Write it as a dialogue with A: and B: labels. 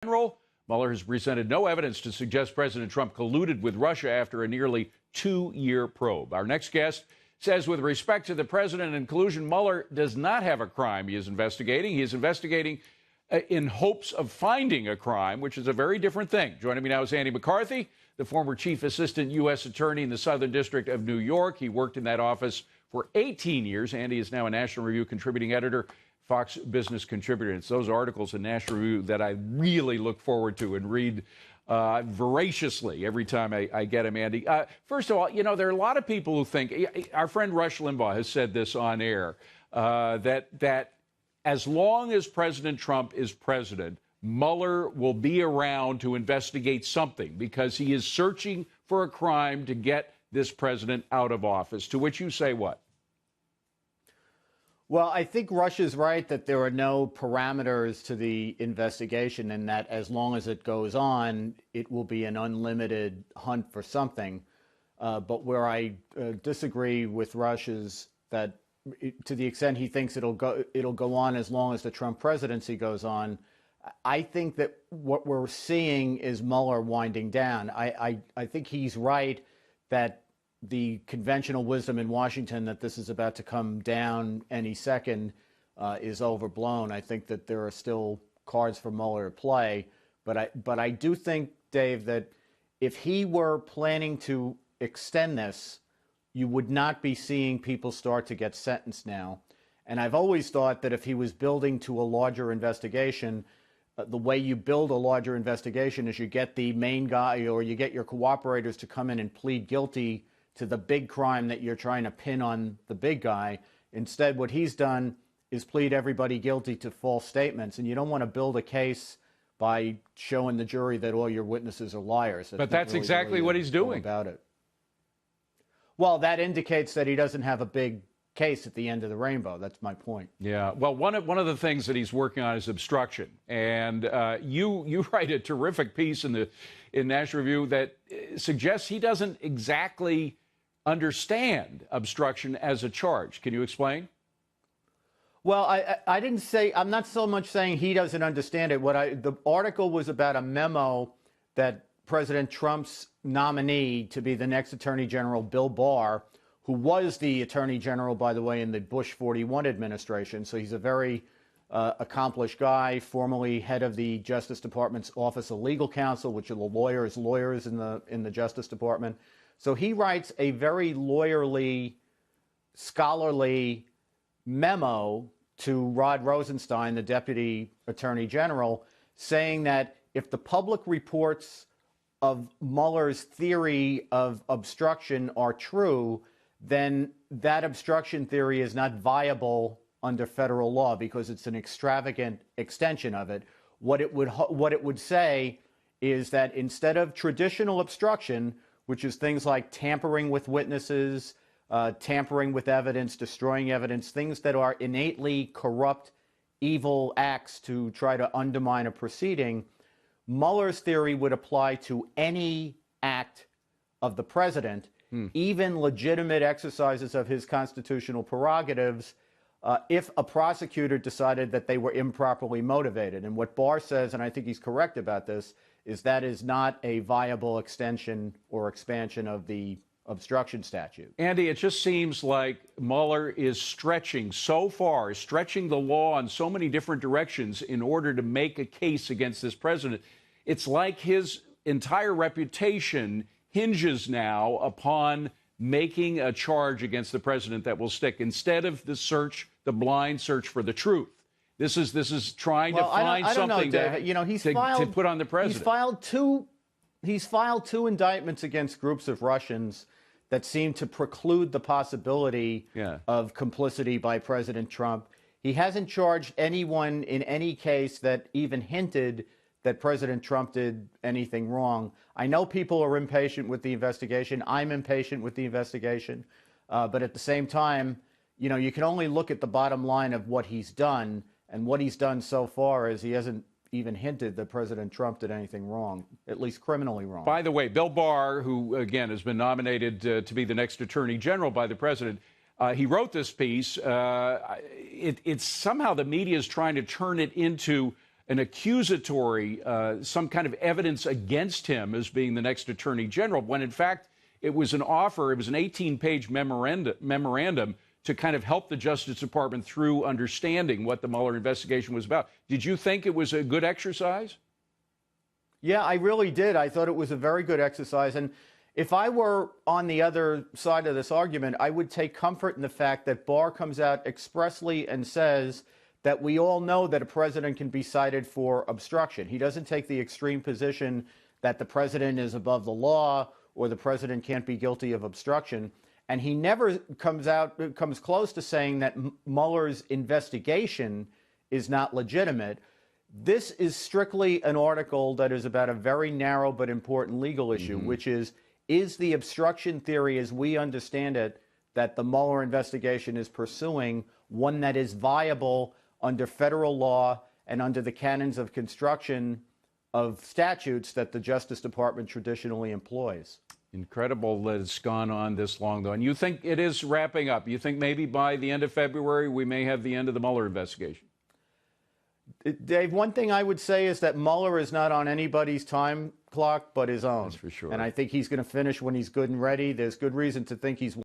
A: General, Mueller has presented no evidence to suggest President Trump colluded with Russia after a nearly 2-year probe. Our next guest says with respect to the president and collusion, Mueller does not have a crime he is investigating. He is investigating in hopes of finding a crime, which is a very different thing. Joining me now is Andy McCarthy, the former chief assistant U.S. attorney in the Southern District of New York. He worked in that office for 18 years. Andy is now a National Review contributing editor, Fox Business contributor. It's those articles in National Review that I really look forward to and read voraciously every time I get them, Andy. First of all, you know, there are a lot of people who think, our friend Rush Limbaugh has said this on air, that as long as President Trump is president, Mueller will be around to investigate something because he is searching for a crime to get this president out of office. To which you say what?
B: Well, I think Rush is right that there are no parameters to the investigation and that as long as it goes on, it will be an unlimited hunt for something. But where I disagree with Rush is that to the extent he thinks it'll go on as long as the Trump presidency goes on, I think that what we're seeing is Mueller winding down. I think he's right that the conventional wisdom in Washington that this is about to come down any second is overblown. I think that there are still cards for Mueller to play. But I do think, Dave, that if he were planning to extend this, you would not be seeing people start to get sentenced now. And I've always thought that if he was building to a larger investigation, the way you build a larger investigation is you get the main guy or you get your cooperators to come in and plead guilty to the big crime that you're trying to pin on the big guy. Instead, what he's done is plead everybody guilty to false statements. And you don't want to build a case by showing the jury that all your witnesses are liars.
A: But that's really exactly what he's doing
B: about it. Well, that indicates that he doesn't have a big case at the end of the rainbow. That's my point.
A: Yeah. Well, one of the things that he's working on is obstruction. And you write a terrific piece in National Review that suggests he doesn't exactly understand obstruction as a charge. Can you explain?
B: Well, I didn't say, I'm not so much saying he doesn't understand it. The article was about a memo that President Trump's nominee to be the next Attorney General, Bill Barr, who was the Attorney General, by the way, in the Bush 41 administration. So he's a very accomplished guy, formerly head of the Justice Department's Office of Legal Counsel, which are the lawyers in the Justice Department. So he writes a very lawyerly, scholarly memo to Rod Rosenstein, the Deputy Attorney General, saying that if the public reports of Mueller's theory of obstruction are true, then that obstruction theory is not viable under federal law because it's an extravagant extension of it. What it would say is that instead of traditional obstruction, which is things like tampering with witnesses, tampering with evidence, destroying evidence, things that are innately corrupt, evil acts to try to undermine a proceeding, Mueller's theory would apply to any act of the president, even legitimate exercises of his constitutional prerogatives, if a prosecutor decided that they were improperly motivated. And what Barr says, and I think he's correct about this, is that is not a viable extension or expansion of the obstruction statute.
A: Andy, it just seems like Mueller is stretching so far, stretching the law in so many different directions in order to make a case against this president. It's like his entire reputation hinges now upon making a charge against the president that will stick instead of the blind search for the truth. This is trying to find something to put on the president.
B: He's filed two indictments against groups of Russians that seem to preclude the possibility of complicity by President Trump. He hasn't charged anyone in any case that even hinted that President Trump did anything wrong. I know people are impatient with the investigation. I'm impatient with the investigation. But at the same time, you can only look at the bottom line of what he's done. And what he's done so far is he hasn't even hinted that President Trump did anything wrong, at least criminally wrong.
A: By the way, Bill Barr, who, again, has been nominated to be the next Attorney General by the president, he wrote this piece. It's somehow the media is trying to turn it into an accusatory, some kind of evidence against him as being the next attorney general, when in fact it was an offer, it was an 18-page memorandum to kind of help the Justice Department through understanding what the Mueller investigation was about. Did you think it was a good exercise?
B: Yeah, I really did. I thought it was a very good exercise. And if I were on the other side of this argument, I would take comfort in the fact that Barr comes out expressly and says that we all know that a president can be cited for obstruction. He doesn't take the extreme position that the president is above the law or the president can't be guilty of obstruction. And he never comes close to saying that Mueller's investigation is not legitimate. This is strictly an article that is about a very narrow but important legal issue, which is the obstruction theory as we understand it that the Mueller investigation is pursuing one that is viable under federal law and under the canons of construction of statutes that the Justice Department traditionally employs.
A: Incredible that it's gone on this long, though. And you think it is wrapping up? You think maybe by the end of February we may have the end of the Mueller investigation?
B: Dave, one thing I would say is that Mueller is not on anybody's time clock but his own.
A: That's for sure.
B: And I think he's going to finish when he's good and ready. There's good reason to think he's